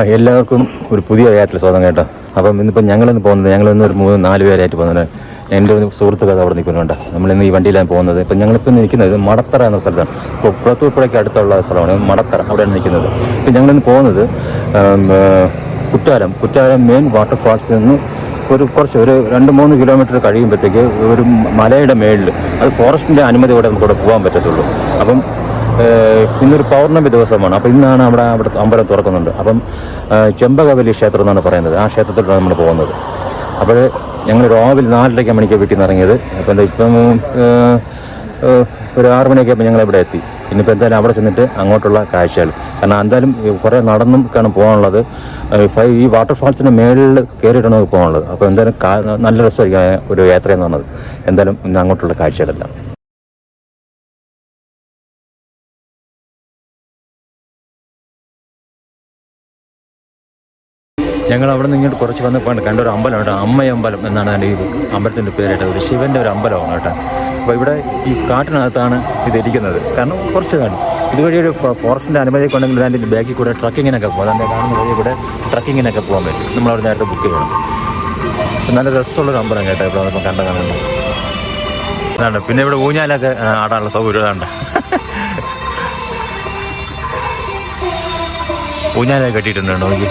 എല്ലാവർക്കും ഒരു പുതിയ യാത്ര സ്വാഗതം കേട്ടോ. അപ്പം ഇന്നിപ്പോൾ ഞങ്ങളിന്ന് പോകുന്നത്, ഞങ്ങളിന്ന് ഒരു 3-4 പേരായിട്ട് പോകുന്നത്. എൻ്റെ ഒരു സുഹൃത്ത് കഥ അവിടെ നിൽക്കുന്നുണ്ട്. നമ്മളിന്ന് ഈ വണ്ടിയിലാണ് പോകുന്നത്. ഇപ്പം ഞങ്ങളിപ്പോൾ നിൽക്കുന്നത് മടത്തറ എന്ന സ്ഥലത്താണ്. ഇപ്പോൾ കുളത്തൂപ്പുഴയ്ക്ക് അടുത്തുള്ള സ്ഥലമാണ് മടത്തറ, അവിടെയാണ് നിൽക്കുന്നത്. ഇപ്പം ഞങ്ങളിന്ന് പോകുന്നത് കുറ്റാലം മെയിൻ വാട്ടർഫാൾസിൽ നിന്ന് ഒരു 2-3 കിലോമീറ്റർ കഴിയുമ്പോഴത്തേക്ക് ഒരു മലയുടെ മേളിൽ, അത് ഫോറസ്റ്റിൻ്റെ അനുമതിയോടെ നമുക്കവിടെ പോകാൻ പറ്റത്തുള്ളൂ. അപ്പം ഇന്നൊരു പൗർണമി ദിവസമാണ്. അപ്പോൾ ഇന്നാണ് അവിടെ അമ്പലം തുറക്കുന്നുണ്ട്. അപ്പം ചെമ്പകവലി ക്ഷേത്രം എന്നാണ് പറയുന്നത്. ആ ക്ഷേത്രത്തിലാണ് നമ്മൾ പോകുന്നത്. അപ്പോൾ ഞങ്ങൾ രാവിലെ 4:30 മണിക്ക് വീട്ടിൽ നിന്ന് ഇറങ്ങിയത്. അപ്പോൾ ഇപ്പം ഒരു 6 മണിയൊക്കെ ആയപ്പോൾ ഞങ്ങളിവിടെ എത്തി. ഇനിയിപ്പോൾ എന്തായാലും അവിടെ ചെന്നിട്ട് അങ്ങോട്ടുള്ള കാഴ്ചകൾ, കാരണം എന്തായാലും കുറേ നടന്നും കാണാൻ പോകാനുള്ളത്. ഈ വാട്ടർഫാൾസിൻ്റെ മേളിൽ കയറിയിട്ടാണ് പോകാനുള്ളത്. അപ്പോൾ എന്തായാലും നല്ല രസമായിരിക്കും ഒരു യാത്രയെന്ന് പറഞ്ഞത്. എന്തായാലും ഇന്ന് അങ്ങോട്ടുള്ള കാഴ്ചകളെല്ലാം. ഞങ്ങൾ അവിടെ നിന്ന് ഇങ്ങോട്ട് കുറച്ച് വന്നപ്പോൾ കണ്ട ഒരു അമ്പലം കേട്ടോ, അമ്മയമ്പലം എന്നാണ് എൻ്റെ ഈ അമ്പലത്തിൻ്റെ പേരായിട്ട്. ഒരു ശിവൻ്റെ ഒരു അമ്പലമാണ് കേട്ടോ. അപ്പോൾ ഇവിടെ ഈ കാട്ടിനകത്താണ് ഇതിരിക്കുന്നത്. കാരണം കുറച്ച് കാലം ഇതുവഴി ഒരു ഫോറസ്റ്റിൻ്റെ അനുമതി കൊണ്ടെങ്കിൽ അതിൻ്റെ ബാക്കിൽ കൂടെ ട്രക്കിങ്ങിനൊക്കെ പോകാം. അതിൻ്റെ കാണുന്ന വഴി കൂടെ ട്രക്കിങ്ങിനൊക്കെ പോകാൻ പറ്റും. നമ്മളവിടെ നേരത്തെ ബുക്ക് ചെയ്യണം. നല്ല രസമുള്ളൊരു അമ്പലം കേട്ടോ. ഇവിടെ വന്നപ്പോൾ കാണുന്നുണ്ട്. അതാണ് പിന്നെ ഇവിടെ ഊഞ്ഞാലൊക്കെ ആടാനുള്ള സൗകര്യം ഇതാണ്ട്. ഊഞ്ഞാലൊക്കെ കെട്ടിയിട്ടുണ്ടോ നോക്കി.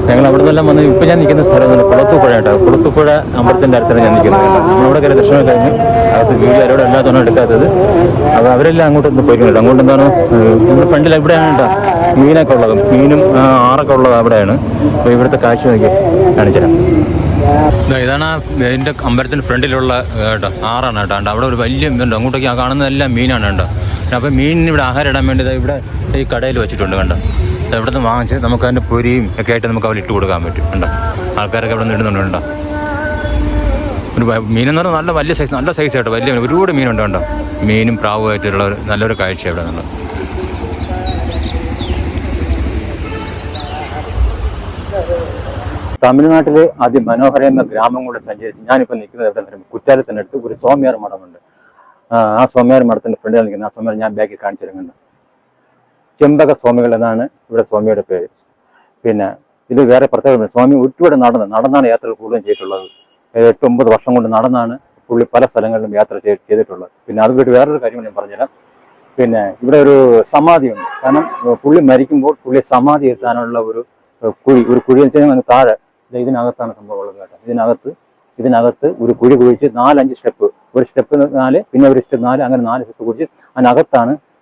ഞങ്ങൾ അവിടെ നിന്നെല്ലാം വന്ന് ഇപ്പം ഞാൻ നിൽക്കുന്ന സ്ഥലം കുളത്തൂപ്പുഴ കേട്ടോ. കുളത്തൂപ്പുഴ അമ്പലത്തിൻ്റെ അടുത്താണ് ഞാൻ നിൽക്കുന്നത്. നമ്മളവിടെ കയറി ദർശനം കഴിഞ്ഞ് അകത്ത് വീഡിയോ ആരോടും എല്ലാത്തവണ എടുക്കാത്തത്. അപ്പോൾ അവരെല്ലാം അങ്ങോട്ടൊന്ന് പോയിട്ടുണ്ട്. അങ്ങോട്ട് എന്താണ് നമ്മുടെ ഫ്രണ്ടിൽ ഇവിടെയാണ് കേട്ടോ മീനൊക്കെ ഉള്ളത്. മീനും ആറൊക്കെ ഉള്ളത് അവിടെയാണ്. അപ്പോൾ ഇവിടുത്തെ കാഴ്ച നോക്കി കാണിച്ചുതരാം. ഇതാണ് ഇതിൻ്റെ അമ്പലത്തിൻ്റെ ഫ്രണ്ടിലുള്ള കേട്ടോ ആറാണ് കേട്ടോ. അവിടെ ഒരു വലിയ ഇതുണ്ട്. അങ്ങോട്ടേക്ക് ആ കാണുന്നതെല്ലാം മീനാണ് കേട്ടോ. അപ്പോൾ മീനിന് ഇവിടെ ആഹാരം ഇടാൻ വേണ്ടി ഇവിടെ ഈ കടയിൽ വെച്ചിട്ടുണ്ട് കണ്ടോ. ഇവിടെ നിന്ന് വാങ്ങിച്ച് നമുക്ക് അതിൻ്റെ പൊരിയും ഒക്കെ ആയിട്ട് നമുക്ക് അവിടെ ഇട്ട് കൊടുക്കാൻ പറ്റും കണ്ടോ. ആൾക്കാരൊക്കെ ഇവിടെ നിന്ന് ഇടുന്നുണ്ട് കണ്ടോ. ഒരു മീനെന്ന് പറഞ്ഞാൽ നല്ല വലിയ സൈസ്, നല്ല സൈസ് ആയിട്ട് വലിയ ഒരുപാട് മീനുണ്ട് കണ്ടോ. മീനും പ്രാവുമായിട്ടുള്ള ഒരു നല്ലൊരു കാഴ്ച ഇവിടെ നിന്നുണ്ട്. തമിഴ്നാട്ടിലെ അതിമനോഹരമായ ഗ്രാമങ്ങളുടെ സഞ്ചരിച്ച് ഞാനിപ്പോൾ നിൽക്കുന്നത് എവിടെ നിന്ന് കുറ്റാലത്തിനടുത്ത് ഒരു സ്വാമിയാർ മഠമുണ്ട്. ആ സ്വാമിയാർ മഠത്തിൻ്റെ ഫ്രണ്ടിൽ നിൽക്കുന്നത്. ആ സ്വാമിയാർ ഞാൻ ബാക്കിൽ കാണിച്ചു തരുന്നുണ്ട്. ചെമ്പക സ്വാമികൾ എന്നാണ് ഇവിടെ സ്വാമിയുടെ പേര്. പിന്നെ ഇത് വേറെ പ്രത്യേകത, സ്വാമി ഒരുപാട് നടന്നാണ് യാത്രകൾ കൂടുതലും ചെയ്തിട്ടുള്ളത്. 8-9 വർഷം കൊണ്ട് നടന്നാണ് പുള്ളി പല സ്ഥലങ്ങളിലും യാത്ര ചെയ്തിട്ടുള്ളത്. പിന്നെ അത് വീട്ട് വേറൊരു കാര്യം ഞാൻ പറഞ്ഞുതരാം. പിന്നെ ഇവിടെ ഒരു സമാധിയുണ്ട്. കാരണം പുള്ളി മരിക്കുമ്പോൾ പുള്ളി സമാധി എത്താനുള്ള ഒരു കുഴി എന്ന് വെച്ചാൽ താഴെ ഇതിനകത്താണ് സംഭവം ഉള്ളത് കേട്ടോ. ഇതിനകത്ത് ഒരു കുഴി കുഴിച്ച് 4-5 സ്റ്റെപ്പ്, ഒരു സ്റ്റെപ്പ് 4, പിന്നെ ഒരു സ്റ്റെപ്പ് 4, അങ്ങനെ 4 സ്റ്റെപ്പ് കുഴിച്ച്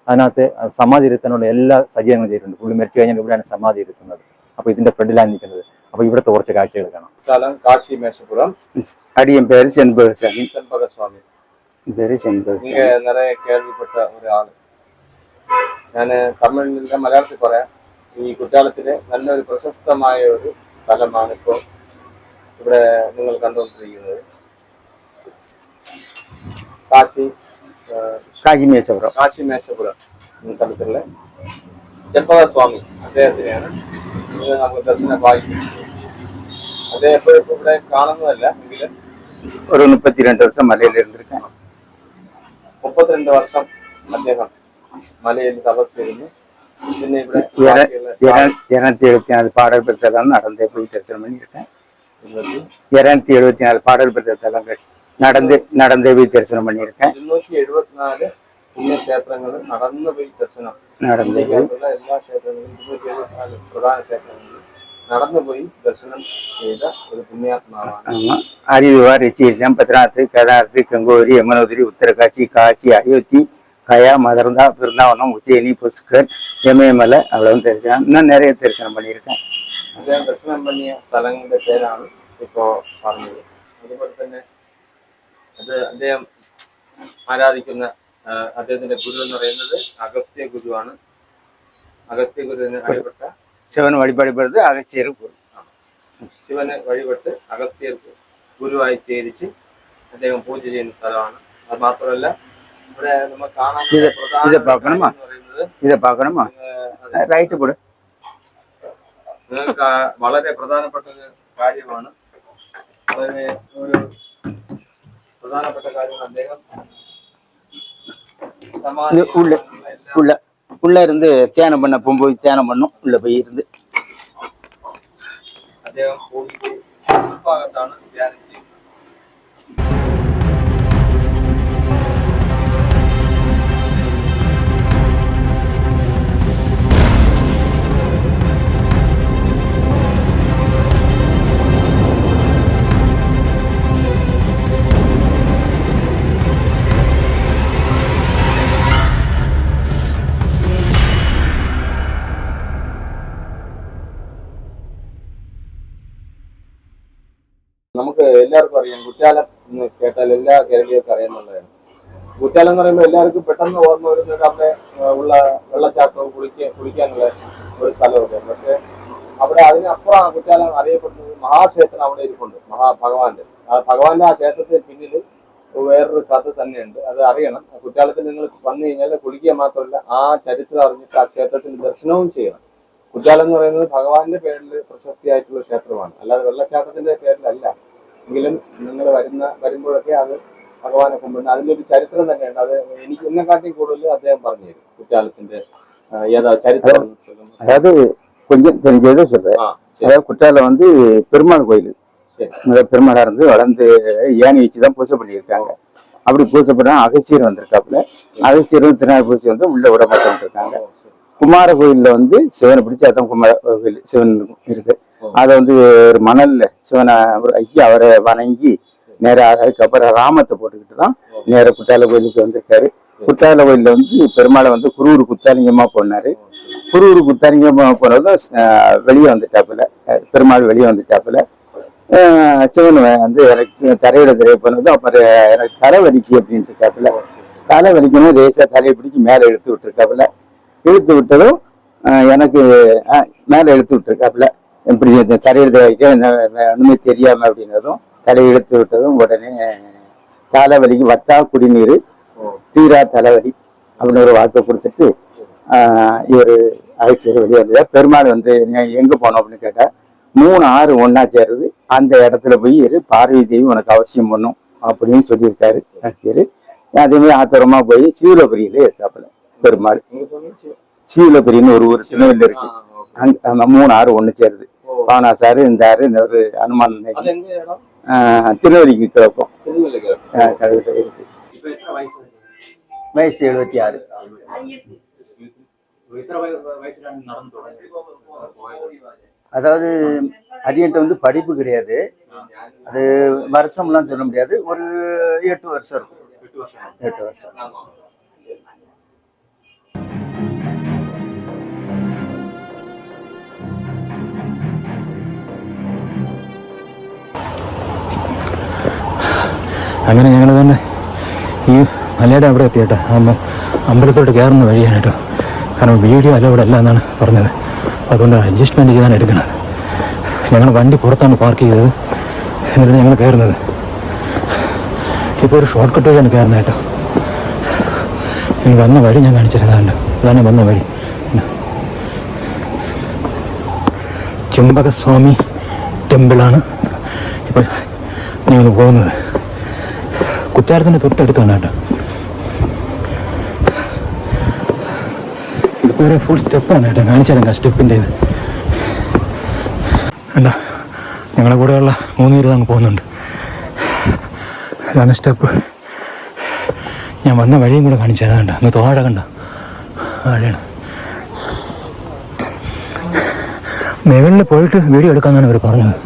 അതിനകത്ത് സമാധി ഇരുത്താനുള്ള എല്ലാ സജ്ജീകരണങ്ങളും ചെയ്തിട്ടുണ്ട്. പുള്ളി മരിച്ചു കഴിഞ്ഞാൽ ഇവിടെയാണ് സമാധി ഇരുത്തുന്നത്. അപ്പോൾ ഇതിന്റെ ഫ്രണ്ടിലാണ് നിൽക്കുന്നത്. അപ്പോൾ ഇവിടുത്തെ കുറച്ച് കാഴ്ചകൾ കാണാം. സ്ഥലം കാശി മേശപുരം. അടിയൻ പേര് ചെമ്പകസ്വാമി. നിറയെ കേൾവിപ്പെട്ട ഒരാള്. ഞാൻ തമിഴിലെ മലയാളത്തിൽ പറയാം. ഈ കുറ്റാലത്തിലെ നല്ലൊരു പ്രശസ്തമായ ഒരു സ്ഥലമാണ് ഇപ്പോൾ ഇവിടെ നിങ്ങൾ കണ്ടുകൊണ്ടിരിക്കുന്നത്. കാശി മേശപുരം സ്ഥലത്തുള്ള ചെമ്പക സ്വാമി അദ്ദേഹത്തിനെയാണ് നമുക്ക് ദർശന ഭാഗ്യം. അദ്ദേഹം എപ്പോഴും ഇവിടെ കാണുന്നതല്ല എങ്കിലും ഒരു 32 വർഷം മലയിൽ ഇരുന്നിരിക്കാൻ. 32 വർഷം അദ്ദേഹം മലയിൽ തപസ്സിരുന്നു. പിന്നെ ഇവിടെ 274 பாடல் பெற்றதால் நடந்தே போய் தரிசனம் பண்ணியிருக்கேன். 274 பாடல் பெற்ற தலங்கள் நடந்தே போய் தரிசனம் பண்ணியிருக்கேன். 274 പുണ്യക്ഷേത്രങ്ങളും നടന്നു പോയി ദർശനം എല്ലാ ക്ഷേത്രങ്ങളും 274 പ്രധാന ക്ഷേത്രങ്ങളും നടന്നുപോയി ദർശനം ചെയ്ത ഒരു പുണ്യാത്മാവാണ്. ഹരിദ്വാർ, ഋഷീകേശം, ബദ്രിനാഥ്, കേദാർനാഥ്, ഗംഗോത്രി, യമുനോത്രി, ഉത്തരകാശി, കാശി, അയോധ്യ, கயா, மதுரா, பிருந்தாவனம், உஜ்ஜயினி, புஷ்கர், யமயமலை அவ்வளவும் தரிசனம். இன்னும் நிறைய தரிசனம் பண்ணியிருக்கேன். അദ്ദേഹം ദർശനം பண்ணிய സ്ഥലങ്ങളുടെ പേരാണ് ഇപ്പോൾ പറഞ്ഞത്. അതുപോലെ തന്നെ അദ്ദേഹം ആരാധിക്കുന്ന അദ്ദേഹത്തിന്റെ ഗുരു എന്ന് പറയുന്നത് അഗസ്ത്യ ഗുരുവാണ്. അഗസ്ത്യ ഗുരുവിന് വഴിപ്പെട്ട ശിവന് വഴിപാടുപെടുത്ത് അഗസ്ത്യർ ഗുരു. ശിവനെ വഴിപെട്ട് അഗസ്ത്യർ ഗുരുവായി ചേരിച്ച് അദ്ദേഹം പൂജ ചെയ്യുന്ന സ്ഥലമാണ്. അത് മാത്രമല്ല ഇവിടെ നമ്മൾ കാണാൻ നിങ്ങൾക്ക് വളരെ പ്രധാനപ്പെട്ട ഒരു കാര്യമാണ്. വളരെ ഒരു പ്രധാനപ്പെട്ട കാര്യം അദ്ദേഹം உள்ள இருந்து தியானம் பண்ண போகும்போது தியானம் பண்ணும் உள்ள போய் இருந்து അദ്ദേഹം ഭാഗത്താണ് ധ്യാനം ചെയ്യുന്നത്. നമുക്ക് എല്ലാവർക്കും അറിയാം കുറ്റാലം എന്ന് കേട്ടാൽ എല്ലാ കേരളീയർക്കും അറിയാന്നുള്ളതാണ്. കുറ്റാലം എന്ന് പറയുമ്പോൾ എല്ലാവർക്കും പെട്ടെന്ന് ഓർമ്മ വരുന്നത് അവിടെ ഉള്ള വെള്ളച്ചാട്ടവും കുളിക്കാനുള്ള ഒരു സ്ഥലമൊക്കെ. പക്ഷെ അവിടെ അതിനപ്പുറം കുറ്റാലം അറിയപ്പെടുന്നത് മഹാക്ഷേത്രം അവിടെ ഇരിപ്പുണ്ട്, ഭഗവാന്റെ ആ ക്ഷേത്രത്തിന് പിന്നിൽ വേറൊരു കഥ തന്നെയുണ്ട്. അത് അറിയണം. കുറ്റാലത്തിൽ നിങ്ങൾ വന്നു കഴിഞ്ഞാൽ കുളിക്കുക മാത്രമല്ല ആ ചരിത്രം അറിഞ്ഞിട്ട് ആ ക്ഷേത്രത്തിന് ദർശനവും ചെയ്യണം. കുറ്റാലം എന്ന് പറയുന്നത് ഭഗവാന്റെ പേരിൽ പ്രശസ്തിയായിട്ടുള്ള ക്ഷേത്രമാണ്, അല്ലാതെ വെള്ളച്ചാട്ടത്തിന്റെ പേരിലല്ല. എങ്കിലും നിങ്ങൾ വരുമ്പോഴൊക്കെ അത് ഭഗവാനെ കുമ്പിടുന്ന അതിലൊരു ചരിത്രം തന്നെയുണ്ട്. അത് എനിക്ക് എന്നെക്കാട്ടി കൂടുതൽ അദ്ദേഹം പറഞ്ഞു തരും കുറ്റാലത്തിന്റെ ஏதா சரித்திரம். அதாவது கொஞ்சம் தெரிஞ்சதை சொல்றேன். அதாவது குற்றாலம் வந்து பெருமாள் கோயில், பெருமாளா இருந்து வளர்ந்து ஏணி வச்சுதான் பூஜை பண்ணியிருக்காங்க. அப்படி பூஜை பண்ணா அகசியர் வந்திருக்காப்புல, அகசியரும் திருநாள் வந்து உள்ள விட மாட்டேன் இருக்காங்க. குமார கோயில்ல வந்து சிவனை பிடிச்சாதான் குமார கோயில் சிவன் இருக்கு. அதை வந்து ஒரு மணல்ல சிவனை ஐயா அவரை வணங்கி நேரம் அதுக்கப்புறம் ராமத்தை போட்டுக்கிட்டு தான் நேர குற்றால கோயிலுக்கு வந்திருக்காரு. குற்றால கோயில்ல வந்து பெருமாளை வந்து குருவூர் குத்தாலிங்கமா போனாரு. குருவூர் குத்தாலிங்கமா போனதும் வெளியே வந்துட்டாப்புல, பெருமாள் வெளியே வந்துட்டாப்புல. சிவன் வந்து எனக்கு தரையில திரைய போனதும் அப்புறம் எனக்கு தலை வலிக்கு அப்படின்ட்டு இருக்காப்புல. தலை வலிக்கணும் ரேசா தலையை பிடிச்சி மேலே இழுத்து விட்டுருக்காப்புல. இழுத்து விட்டதும் எனக்கு மேலே இழுத்து விட்டுருக்காப்புல. எப்படி தரையில ஒண்ணுமே தெரியாம அப்படின்னதும் தலையை இழுத்து விட்டதும் உடனே தலைவலிக்கு வத்தா குடிநீர் தீரா தலைவலி அப்படின்னு ஒரு வாக்கு கொடுத்துட்டு இவர் அகசியர் வெளியே வந்ததா. பெருமாள் வந்து எங்க போனோம் அப்படின்னு கேட்டா 3 ஆறு ஒன்னா சேருது, அந்த இடத்துல போய் பார்வதி தேவி உனக்கு அவசியம் பண்ணும் அப்படின்னு சொல்லியிருக்காரு அகசியர். அதேமாதிரி ஆத்திரமா போய் சீவலபுரியில இருக்காப்புல பெருமாள். சீவலபுரின்னு ஒரு ஊர் திருநெல்வேலி இருக்கு, அங்க 3 ஆறு ஒண்ணு சேருது. பானாசாரு இந்த ஆறு ஒரு அனுமான் திருநெல்வேலிக்கு கிழக்கும் இருக்கு. வயசு 76. அதாவது அடியன்ட்ட வந்து படிப்பு கிடையாது, அது வருஷம்லாம் சொல்ல முடியாது, ஒரு 8 வருஷம் இருக்கும். 8 வருஷம். അങ്ങനെ ഞങ്ങൾ തന്നെ ഈ മലയുടെ അവിടെ എത്തിയിട്ട് അമ്പലത്തോട്ട് കയറുന്ന വഴിയാണ് കേട്ടോ. കാരണം വീഡിയോ അലൗഡ് അല്ല എന്നാണ് പറഞ്ഞത്, അതുകൊണ്ട് അഡ്ജസ്റ്റ്മെൻറ്റ് ചെയ്താണ് എടുക്കുന്നത്. ഞങ്ങൾ വണ്ടി പുറത്താണ് പാർക്ക് ചെയ്തത്, എന്നിട്ട് ഞങ്ങൾ കയറുന്നത്. ഇപ്പോൾ ഒരു ഷോർട്ട് കട്ട് വഴിയാണ് കയറുന്നത് കേട്ടോ. ഇനി വന്ന വഴി ഞാൻ കാണിച്ചിരുന്നുണ്ട്, അതാണ് വന്ന വഴി. ചെമ്പകസ്വാമി ടെമ്പിളാണ് ഇപ്പോൾ ഞങ്ങൾ പോകുന്നത്. കുറ്റാലത്തിൻ്റെ തൊട്ടടുത്താണ് കേട്ടോ. ഇതിപ്പോൾ ഒരു ഫുൾ സ്റ്റെപ്പാണ് കേട്ടോ, കാണിച്ചാലും ആ സ്റ്റെപ്പിൻ്റെ ഇത് കണ്ട. ഞങ്ങളുടെ കൂടെയുള്ള 3 പേര് അങ്ങ് പോകുന്നുണ്ട്. ഇതാണ് സ്റ്റെപ്പ്. ഞാൻ വന്ന വഴിയും കൂടെ കാണിച്ചു തരാം. കണ്ട അങ്ങ് തോട കണ്ട ആഴയാണ്. മുകളിൽ പോയിട്ട് വീഡിയോ എടുക്കാമെന്നാണ് അവർ പറഞ്ഞത്.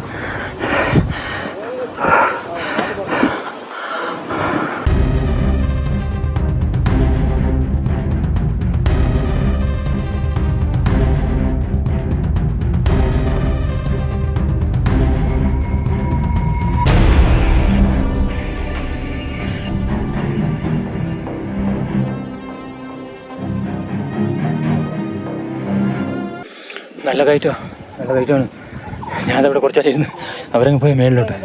നല്ല കയറ്റമാണ്. ഞാനതവിടെ കുറച്ചാൽ ഇരുന്ന് അവരങ്ങ് പോയി മേളിലോട്ട്.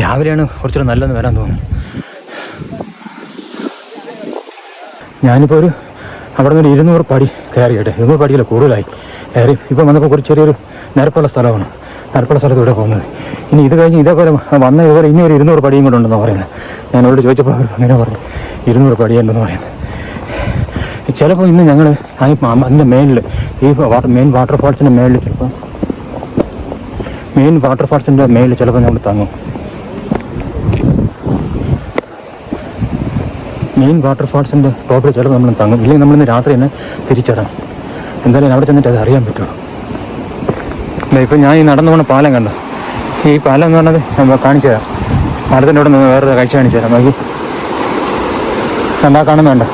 രാവിലെയാണ് കുറച്ചുകൂടെ നല്ലതെന്ന് വരാൻ തോന്നുന്നു. ഞാനിപ്പോൾ അവിടെ നിന്ന് 200 പടി കയറി കേട്ടെ. 200 പടിയില്ല കൂടുതലായി കയറി. ഇപ്പം വന്നപ്പോൾ കുറച്ച് ചെറിയൊരു നിരപ്പുള്ള സ്ഥലമാണ്. അടുപ്പുള്ള സ്ഥലത്തൂടെ പോകുന്നത്. ഇനി ഇത് കഴിഞ്ഞ് ഇതേപോലെ ഇതുപോലെ ഇനി ഒരു 200 പടിയും കൂടെ ഉണ്ടെന്ന് പറയുന്നത്. ഞാൻ അവരോട് ചോദിച്ചപ്പോൾ അവർ അങ്ങനെ പറഞ്ഞു 200 പടിയുണ്ടെന്ന് പറയുന്നത്. ചിലപ്പോൾ ഇന്ന് ഞങ്ങൾ അതിൻ്റെ മേളിൽ ഈ മെയിൻ വാട്ടർഫാൾസിൻ്റെ മേളിൽ ചിലപ്പോൾ ചിലപ്പോൾ നമ്മൾ തങ്ങും. മെയിൻ വാട്ടർഫാൾസിൻ്റെ ടോപ്പിൽ ചിലപ്പോൾ നമ്മൾ തങ്ങും. ഇല്ലെങ്കിൽ നമ്മളിന്ന് രാത്രി തന്നെ തിരിച്ചിറങ്ങും. എന്തായാലും അവിടെ ചെന്നിട്ട് അത് അറിയാൻ പറ്റുള്ളൂ. ഇപ്പം ഞാൻ ഈ നടന്നു പോകുന്ന പാലം കണ്ടോ? ഈ പാലം എന്ന് പറഞ്ഞത് കാണിച്ചു തരാം. പാലത്തിൻ്റെ അവിടെ നിന്ന് വേറൊരു കാഴ്ച കാണിച്ചു തരാം. നോക്കി കണ്ടാ കാണുന്നുണ്ട?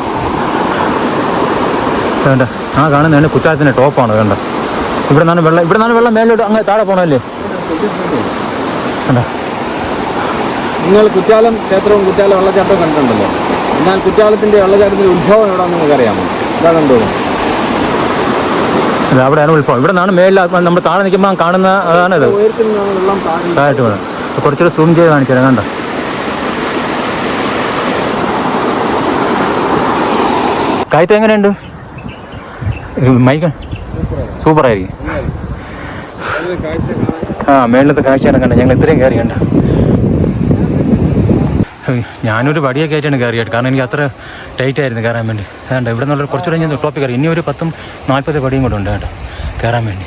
വേണ്ട, ആ കാണുന്നതാണ് കുറ്റാലത്തിൻ്റെ ടോപ്പാണ്. വേണ്ട, ഇവിടെ നിന്നാണ് വെള്ളം മേലോട്ട് അങ്ങനെ താഴെ പോകണമല്ലേ? കണ്ടോ? നിങ്ങൾ കുറ്റാലം ക്ഷേത്രവും കുറ്റാലം വെള്ളച്ചാട്ടവും കണ്ടിട്ടുണ്ടല്ലോ. എന്നാൽ കുറ്റാലത്തിൻ്റെ വെള്ളച്ചാട്ടത്തിൻ്റെ ഉത്ഭവം എവിടെയാണെന്ന് നിങ്ങൾക്ക് അറിയാമോ? ഇതാ കണ്ടോ? അല്ല, അവിടെയാണ് ഉത്ഭവം. ഇവിടെ നിന്നാണ് മേളിൽ നമ്മൾ താഴെ നിൽക്കുമ്പോൾ കാണുന്ന അതാണത്. ഉയരത്തിൽ നിന്നാണ് വെള്ളം താഴായിട്ട് വേണം. കുറച്ചുകൂടെ സൂം ചെയ്ത് കാണിച്ചു തരാം. കണ്ടോ? കയറ്റം എങ്ങനെയുണ്ട്? മൈക്ക് സൂപ്പറായിരിക്കും. മേളിലത്തെ കാഴ്ചയാണ് കണ്ടത്. ഞങ്ങൾ ഇത്രയും കയറി കണ്ട. ഞാനൊരു പടിയൊക്കെ ആയിട്ടാണ് കയറിയിട്ട്. കാരണം എനിക്ക് അത്ര ടൈറ്റ് ആയിരുന്നു കയറാൻ വേണ്ടി. വേണ്ട, ഇവിടെ നിന്നുള്ള കുറച്ചുകൂടെ ഞാൻ ടോപ്പിൽ കയറി. ഇനി ഒരു 10-40 പടിയും കൂടെ ഉണ്ട് കേട്ടോ കയറാൻ വേണ്ടി.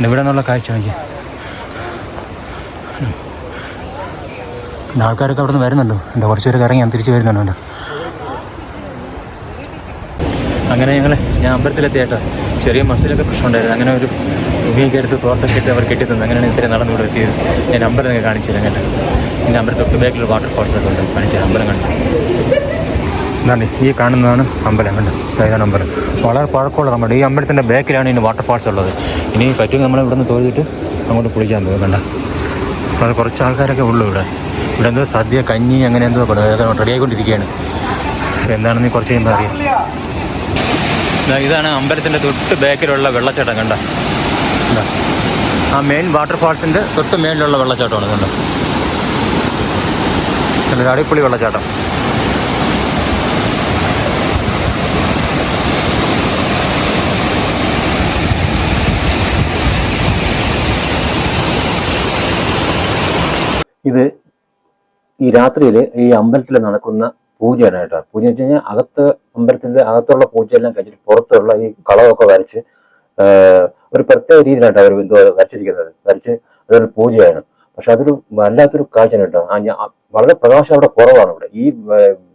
ഇവിടെ നിന്നുള്ള കാഴ്ച എനിക്ക് ആൾക്കാരൊക്കെ അവിടെ നിന്ന് വരുന്നുണ്ടോ? എന്താ കുറച്ച് പേര് കറങ്ങി ഞാൻ തിരിച്ച് വരുന്നുണ്ടോ? അങ്ങനെ ഞാൻ അമ്പലത്തിലെത്തി കേട്ടോ. ചെറിയ മസിലൊക്കെ പ്രശ്നമുണ്ടായിരുന്നു. അങ്ങനെ ഒരു തുണിയൊക്കെ എടുത്ത് തോർത്തൊക്കെ ഇട്ട് അവർ കെട്ടി തന്നു. അങ്ങനെയാണ് ഇത്രയും നടന്നുകൂടെ എത്തിയത്. ഞാൻ അമ്പലമൊക്കെ കാണിച്ചു തരാം കേട്ടോ. പിന്നെ അമ്പലം തൊട്ട് ബാക്കിൽ വാട്ടർഫാൾസൊക്കെ ഉണ്ട്. കാണിച്ചു അമ്പലം കാണിച്ചു. എന്താണ് ഈ കാണുന്നതാണ് അമ്പലം. കണ്ടോ? ഇതാണ് അമ്പലം. വളരെ പഴക്കമുള്ള അമ്പലം. ഈ അമ്പലത്തിൻ്റെ ബാക്കിലാണ് ഇനി വാട്ടർഫാൾസ് ഉള്ളത്. ഇനി പറ്റുമെങ്കിൽ നമ്മൾ ഇവിടെ നിന്ന് തൊഴുതിട്ട് അങ്ങോട്ട് കുളിക്കാൻ പോകും. കണ്ട വളരെ കുറച്ച് ആൾക്കാരൊക്കെ ഉള്ളൂ ഇവിടെ. ഇവിടെ എന്തോ സദ്യ, കഞ്ഞി അങ്ങനെ എന്തോ റെഡി ആയിക്കൊണ്ടിരിക്കുകയാണ്. എന്താണെന്ന് കുറച്ച് കഴിയുമ്പോൾ അറിയാം. ഇതാണ് അമ്പലത്തിൻ്റെ തൊട്ട് ബാക്കിലുള്ള വെള്ളച്ചാട്ടം. കണ്ട ആ മെയിൻ വാട്ടർഫാൾസിൻ്റെ തൊട്ട് മേളിലുള്ള വെള്ളച്ചാട്ടമാണ്. കണ്ടോ? നല്ലൊരു അടിപൊളി വെള്ളച്ചാട്ടം. ഇത് ഈ രാത്രിയിൽ ഈ അമ്പലത്തിൽ നടക്കുന്ന പൂജയാണ് കേട്ടോ. പൂജ എന്ന് വെച്ച് കഴിഞ്ഞാൽ അമ്പലത്തിന്റെ അകത്തുള്ള പൂജയെല്ലാം കഴിഞ്ഞിട്ട് പുറത്തുള്ള ഈ കളമൊക്കെ വരച്ച് ഒരു പ്രത്യേക രീതിയിലാട്ടോ അവർ വരച്ച് അതൊരു പൂജയാണ്. പക്ഷെ അതൊരു വല്ലാത്തൊരു കാഴ്ചയാണ് കേട്ടോ. വളരെ പ്രകാശം അവിടെ കുറവാണ്. ഇവിടെ ഈ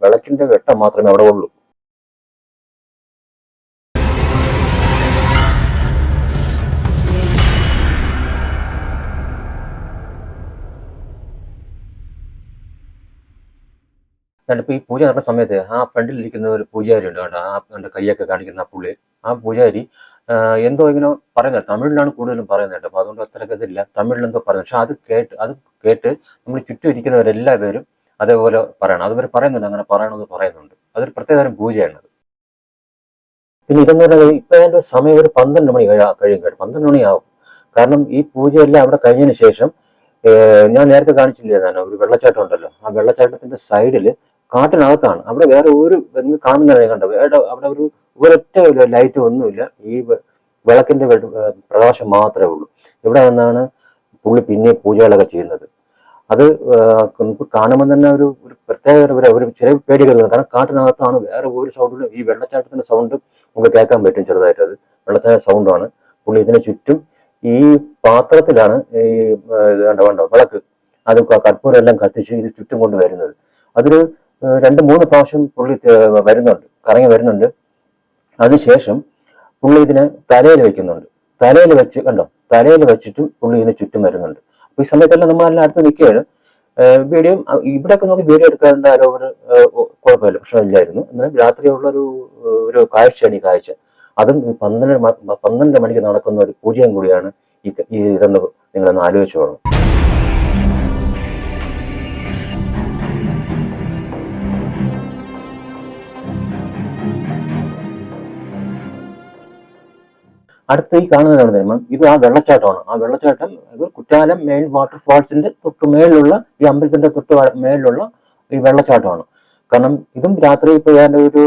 വിളക്കിന്റെ വെട്ടം മാത്രമേ അവിടെ ഉള്ളൂ. എന്നിട്ടിപ്പോൾ ഈ പൂജ നടന്ന സമയത്ത് ആ ഫ്രണ്ടിലിരിക്കുന്ന ഒരു പൂജാരി ഉണ്ട് കേട്ടോ. എൻ്റെ കൈയൊക്കെ കാണിക്കുന്ന പുള്ളി, ആ പൂജാരി എന്തോ ഇങ്ങനെ പറയുന്നത് തമിഴിലാണ് കൂടുതലും പറയുന്നത് കേട്ടോ. അപ്പോൾ അതുകൊണ്ട് അത്രയ്ക്ക് ഇതില്ല. തമിഴിലെന്തോ പറയുന്നത്. പക്ഷെ അത് കേട്ട് നമ്മൾ ചുറ്റും ഇരിക്കുന്നവരെല്ലാവരും അതേപോലെ പറയണം. അതുവരെ പറയുന്നുണ്ട്, അങ്ങനെ പറയണമെന്ന് പറയുന്നുണ്ട്. അതൊരു പ്രത്യേകതരം പൂജയാണ്. പിന്നെ ഇതെന്ന് പറയുന്നത് ഇപ്പം അതിൻ്റെ സമയം ഒരു 12 മണി കഴിയും കേട്ടോ. 12 മണിയാവും. കാരണം ഈ പൂജയെല്ലാം അവിടെ കഴിഞ്ഞതിന് ശേഷം ഞാൻ നേരത്തെ കാണിച്ചില്ലേ തന്നെ ഒരു വെള്ളച്ചാട്ടം ഉണ്ടല്ലോ. ആ വെള്ളച്ചാട്ടത്തിന്റെ സൈഡിൽ കാട്ടിനകത്താണ്. അവിടെ വേറെ ഒരു കാണുന്നതാണ് കണ്ടോ. അവിടെ ഒരൊറ്റ ലൈറ്റ് ഒന്നുമില്ല. ഈ വിളക്കിന്റെ പ്രകാശം മാത്രമേ ഉള്ളൂ. ഇവിടെ നിന്നാണ് പുള്ളി പിന്നെ പൂജകളൊക്കെ ചെയ്യുന്നത്. അത് നമുക്ക് കാണുമ്പോൾ തന്നെ ഒരു പ്രത്യേക ഒരു ചെറിയ പേടി കരുതുന്നത്. കാരണം കാട്ടിനകത്താണ്. വേറെ ഒരു സൗണ്ടിലും ഈ വെള്ളച്ചാട്ടത്തിന്റെ സൗണ്ട് നമുക്ക് കേൾക്കാൻ പറ്റും ചെറുതായിട്ട്. അത് വെള്ളച്ചാട്ട സൗണ്ടാണ്. പുള്ളി ഇതിനെ ചുറ്റും ഈ പാത്രത്തിലാണ് ഈ വേണ്ട വിളക്ക് അത് കർപ്പൂരം എല്ലാം കത്തിച്ച് ഇത് ചുറ്റും കൊണ്ട് വരുന്നത്. അതൊരു 2-3 പ്രാവശ്യം പുള്ളി കറങ്ങി വരുന്നുണ്ട്. അതിനുശേഷം പുള്ളി ഇതിനെ തലയിൽ വെക്കുന്നുണ്ട്. തലയിൽ വെച്ചിട്ടും പുള്ളി ഇതിനെ ചുറ്റും വരുന്നുണ്ട്. അപ്പൊ ഈ സമയത്തെല്ലാം നമ്മളെല്ലാം അടുത്ത് നിൽക്കുകയാണ്. വീഡിയോ ഇവിടെയൊക്കെ നോക്കി വീഡിയോ എടുക്കാറുണ്ട്. ആരോട് കുഴപ്പമില്ല, പ്രശ്നമില്ലായിരുന്നു. എന്നാൽ രാത്രിയുള്ള ഒരു കാഴ്ചയാണ് ഈ കാഴ്ച. അതും 12 മണിക്ക് നടക്കുന്ന ഒരു പൂജയും കൂടിയാണ് ഇതെന്ന് നിങ്ങളൊന്ന് ആലോചിച്ചു വേണം. അടുത്ത ഈ കാണുന്നതാണ് നിയമം. ഇത് ആ വെള്ളച്ചാട്ടമാണ്. ആ വെള്ളച്ചാട്ടം കുറ്റാലം മെയിൻ വാട്ടർഫാൾസിന്റെ തൊട്ട് മേളിലുള്ള ഈ അമ്പലത്തിന്റെ തൊട്ട് മേളിലുള്ള ഈ വെള്ളച്ചാട്ടമാണ്. കാരണം ഇതും രാത്രി ഇപ്പോൾ ഞാൻ ഒരു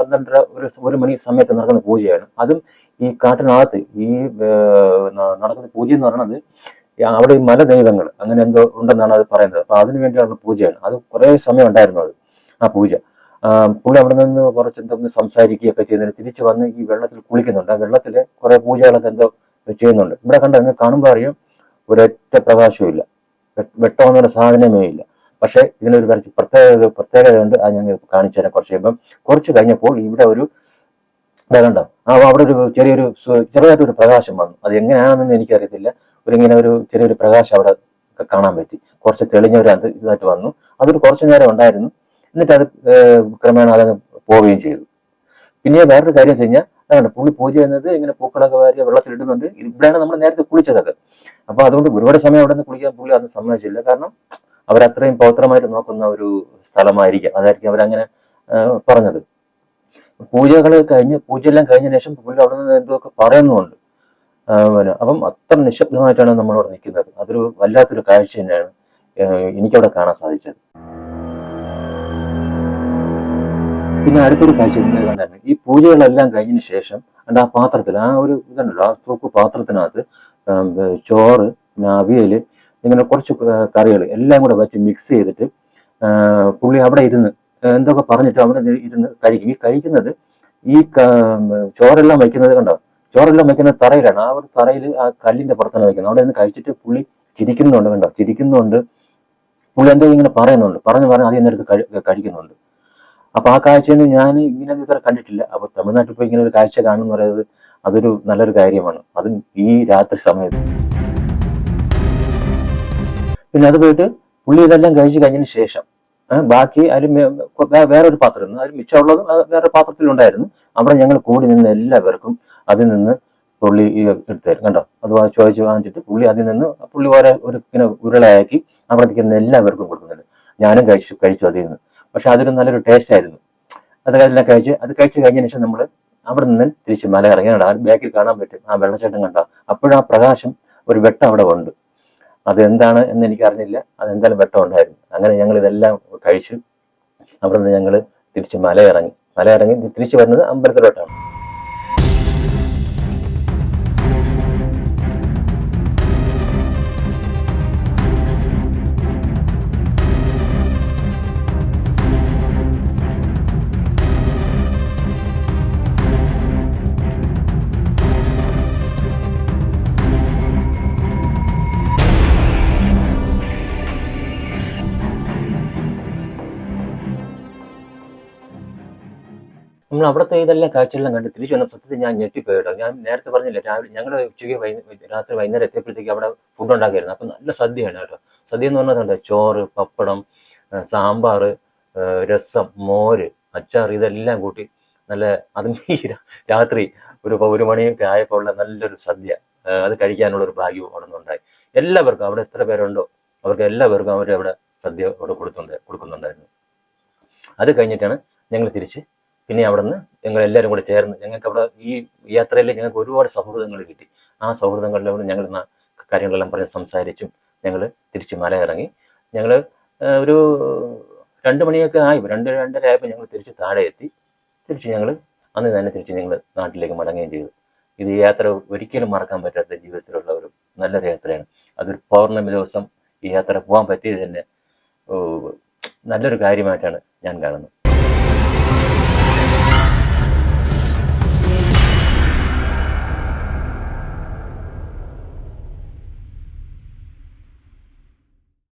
12-1 മണി സമയത്ത് നടക്കുന്ന പൂജയാണ്. അതും ഈ കാട്ടിനകത്ത് ഈ നടക്കുന്ന പൂജ എന്ന് പറയുന്നത് അവിടെ ഈ മല ദൈവങ്ങൾ അങ്ങനെ എന്തോ ഉണ്ടെന്നാണ് അത് പറയുന്നത്. അപ്പൊ അതിനു വേണ്ടിയുള്ള പൂജയാണ്. അത് കുറേ സമയം ഉണ്ടായിരുന്നു അത് ആ പൂജ. പുള്ളി അവിടെ നിന്ന് കുറച്ച് എന്തെങ്കിലും സംസാരിക്കുകയൊക്കെ ചെയ്യുന്നതിന് തിരിച്ചു വന്ന് ഈ വെള്ളത്തിൽ കുളിക്കുന്നുണ്ട്. ആ വെള്ളത്തില് കുറെ പൂജകളൊക്കെ എന്തോ ചെയ്യുന്നുണ്ട്. ഇവിടെ കണ്ട അങ്ങ് കാണുമ്പോൾ അറിയാം ഒരൊറ്റ പ്രകാശവും ഇല്ല, വെട്ടമെന്നൊരു സാധനമേ ഇല്ല. പക്ഷെ ഇതിനൊരു പ്രത്യേകതയുണ്ട്. അത് ഞങ്ങൾ കാണിച്ചു തരാം കുറച്ച് കഴിയുമ്പം. കുറച്ച് കഴിഞ്ഞപ്പോൾ ഇവിടെ ഒരു കണ്ടോ അവിടെ ഒരു ചെറുതായിട്ടൊരു പ്രകാശം വന്നു. അത് എങ്ങനെയാണെന്ന് എനിക്കറിയത്തില്ല. ഇങ്ങനെ ഒരു ചെറിയൊരു പ്രകാശം അവിടെ കാണാൻ പറ്റി. കുറച്ച് തെളിഞ്ഞ ഒരു ഇതായിട്ട് വന്നു. അതൊരു കുറച്ചു നേരം ഉണ്ടായിരുന്നു. എന്നിട്ട് അത് ക്രമേണ അതങ്ങ് പോവുകയും ചെയ്തു. പിന്നെ വേറൊരു കാര്യം വെച്ച് കഴിഞ്ഞാൽ അതാണ് പുള്ളി പൂജ ചെയ്യുന്നത് ഇങ്ങനെ പൂക്കളൊക്കെ വാരി വെള്ളത്തിലിടുന്നുണ്ട്. ഇവിടെയാണ് നമ്മൾ നേരത്തെ കുളിച്ചതൊക്കെ. അപ്പൊ അതുകൊണ്ട് ഒരുപാട് സമയം അവിടെ നിന്ന് കുളിക്കാൻ പുള്ളി അന്ന് സമ്മതിച്ചില്ല. കാരണം അവരത്രയും പവിത്രമായിട്ട് നോക്കുന്ന ഒരു സ്ഥലമായിരിക്കാം, അതായിരിക്കും അവരങ്ങനെ പറഞ്ഞത്. പൂജയെല്ലാം കഴിഞ്ഞ ശേഷം പുള്ളി അവിടെ നിന്ന് എന്തൊക്കെ പറയുന്നുമുണ്ട്. അപ്പം അത്ര നിശബ്ദമായിട്ടാണ് നമ്മളവിടെ നിൽക്കുന്നത്. അതൊരു വല്ലാത്തൊരു കാഴ്ച തന്നെയാണ് എനിക്കവിടെ കാണാൻ സാധിച്ചത്. പിന്നെ അടുത്തൊരു കാഴ്ച നിങ്ങൾ കണ്ടായിരുന്നു. ഈ പൂജകളെല്ലാം കഴിഞ്ഞതിന് ശേഷം ആ പാത്രത്തിൽ ആ ഒരു ഇതുണ്ടല്ലോ, ആ തൂക്ക് പാത്രത്തിനകത്ത് ചോറ്, പിന്നെ അവിയല്, ഇങ്ങനെ കുറച്ച് കറികൾ എല്ലാം കൂടെ വെച്ച് മിക്സ് ചെയ്തിട്ട് പുള്ളി അവിടെ ഇരുന്ന് എന്തൊക്കെ പറഞ്ഞിട്ട് അവിടെ ഇരുന്ന് കഴിക്കും. ഈ കഴിക്കുന്നത് ഈ ചോറെല്ലാം വയ്ക്കുന്നത് കണ്ടോ, ചോറെല്ലാം വയ്ക്കുന്നത് തറയിലാണ്. ആ ഒരു തറയിൽ ആ കല്ലിന്റെ പുറത്താണ് വയ്ക്കുന്നത്. അവിടെ നിന്ന് കഴിച്ചിട്ട് പുള്ളി ചിരിക്കുന്നുണ്ട് കണ്ടോ, ചിരിക്കുന്നുണ്ട്. പുള്ളി എന്തോ ഇങ്ങനെ പറയുന്നുണ്ട്, പറഞ്ഞ് അതിൽ നിന്ന് കഴിക്കുന്നുണ്ട്. അപ്പൊ ആ കാഴ്ചയൊന്നും ഞാൻ ഇങ്ങനെ ഇതുവരെ കണ്ടിട്ടില്ല. അപ്പൊ തമിഴ്നാട്ടിൽ പോയി ഇങ്ങനെ ഒരു കാഴ്ച കാണുന്ന പറയുന്നത് അതൊരു നല്ലൊരു കാര്യമാണ്, അതും ഈ രാത്രി സമയത്ത്. പിന്നെ അത് പോയിട്ട് പുള്ളി ഇതെല്ലാം കഴിച്ചു കഴിഞ്ഞതിന് ശേഷം ബാക്കി അതിൽ വേറൊരു പാത്രം, അതിൽ മിച്ചമുള്ളത് വേറെ പാത്രത്തിലുണ്ടായിരുന്നു. അവിടെ ഞങ്ങൾ കൂടി നിന്ന് എല്ലാവർക്കും അതിൽ നിന്ന് പുള്ളി എടുത്തായിരുന്നു കണ്ടോ. അത് ചോദിച്ച് വാങ്ങിച്ചിട്ട് പുള്ളി അതിൽ നിന്ന് പുള്ളി ഒരു ഇങ്ങനെ ഉരുളയാക്കി അവിടെ നിൽക്കുന്ന എല്ലാവർക്കും കൊടുക്കുന്നുണ്ട്. ഞാനും കഴിച്ചു അതിൽ നിന്ന്. പക്ഷെ അതൊരു നല്ലൊരു ടേസ്റ്റ് ആയിരുന്നു. അതെല്ലാം കഴിച്ച് കഴിഞ്ഞ ശേഷം നമ്മൾ അവിടെ നിന്ന് തിരിച്ച് മല ഇറങ്ങി. ബാക്കിൽ കാണാൻ പറ്റും ആ വെള്ളച്ചാട്ടം കണ്ട. അപ്പോഴും ആ പ്രകാശം ഒരു വെട്ടം അവിടെ ഉണ്ട്. അതെന്താണ് എന്ന് എനിക്കറിഞ്ഞില്ല. അതെന്തായാലും വെട്ടം ഉണ്ടായിരുന്നു. അങ്ങനെ ഞങ്ങൾ ഇതെല്ലാം കഴിച്ചു. അവിടെ നിന്ന് ഞങ്ങൾ തിരിച്ച് മല ഇറങ്ങി തിരിച്ചു വരുന്നത് അമ്പലത്തിലോട്ടാണ്. നമ്മൾ അവിടുത്തെ ഇതെല്ലാം കാഴ്ചയെല്ലാം കണ്ട് തിരിച്ചു വന്ന സത്യത്തിൽ ഞാൻ ഞെട്ടിപ്പോയിട്ടോ. ഞാൻ നേരത്തെ പറഞ്ഞില്ല, രാവിലെ ഞങ്ങൾ ഉച്ചയ്ക്ക് രാത്രി വൈകുന്നേരം എത്തിയപ്പോഴത്തേക്ക് അവിടെ ഫുഡ് ഉണ്ടാക്കിയിരുന്നു. അപ്പം നല്ല സദ്യയാണ് കേട്ടോ. സദ്യ എന്ന് പറഞ്ഞതുണ്ട് ചോറ്, പപ്പടം, സാമ്പാർ, രസം, മോര്, അച്ചാർ, ഇതെല്ലാം കൂട്ടി നല്ല അതും ഈ രാത്രി ഒരു മണിയൊക്കെ ആയപ്പോൾ ഉള്ള നല്ലൊരു സദ്യ. അത് കഴിക്കാനുള്ള ഒരു ഭാഗ്യവും അവിടെ നിന്നുണ്ടായി. എല്ലാവർക്കും അവിടെ എത്ര പേരുണ്ടോ അവർക്ക് എല്ലാവർക്കും അവിടെ സദ്യ അവിടെ കൊടുക്കുന്നുണ്ടായിരുന്നു. അത് കഴിഞ്ഞിട്ടാണ് ഞങ്ങൾ തിരിച്ച് പിന്നെ അവിടെ നിന്ന് ഞങ്ങൾ എല്ലാവരും കൂടെ ചേർന്ന് ഞങ്ങൾക്ക് അവിടെ ഈ യാത്രയിൽ ഞങ്ങൾക്ക് ഒരുപാട് സൗഹൃദങ്ങൾ കിട്ടി. ആ സൗഹൃദങ്ങളിലൂടെ ഞങ്ങൾ കാര്യങ്ങളെല്ലാം പറഞ്ഞ് സംസാരിച്ചും ഞങ്ങൾ തിരിച്ച് മല ഇറങ്ങി. ഞങ്ങൾ ഒരു 2 മണിയൊക്കെ ആയി, 2-2:30 ആയപ്പോൾ ഞങ്ങൾ തിരിച്ച് താഴെ എത്തി. തിരിച്ച് ഞങ്ങൾ അന്ന് തന്നെ തിരിച്ച് ഞങ്ങൾ നാട്ടിലേക്ക് മടങ്ങുകയും ചെയ്തു. ഇത് ഈ യാത്ര ഒരിക്കലും മറക്കാൻ പറ്റാത്ത ജീവിതത്തിലുള്ള ഒരു നല്ലൊരു യാത്രയാണ്. അതൊരു പൗർണമി ദിവസം ഈ യാത്ര പോകാൻ പറ്റിയത് തന്നെ നല്ലൊരു കാര്യമായിട്ടാണ് ഞാൻ കാണുന്നത്.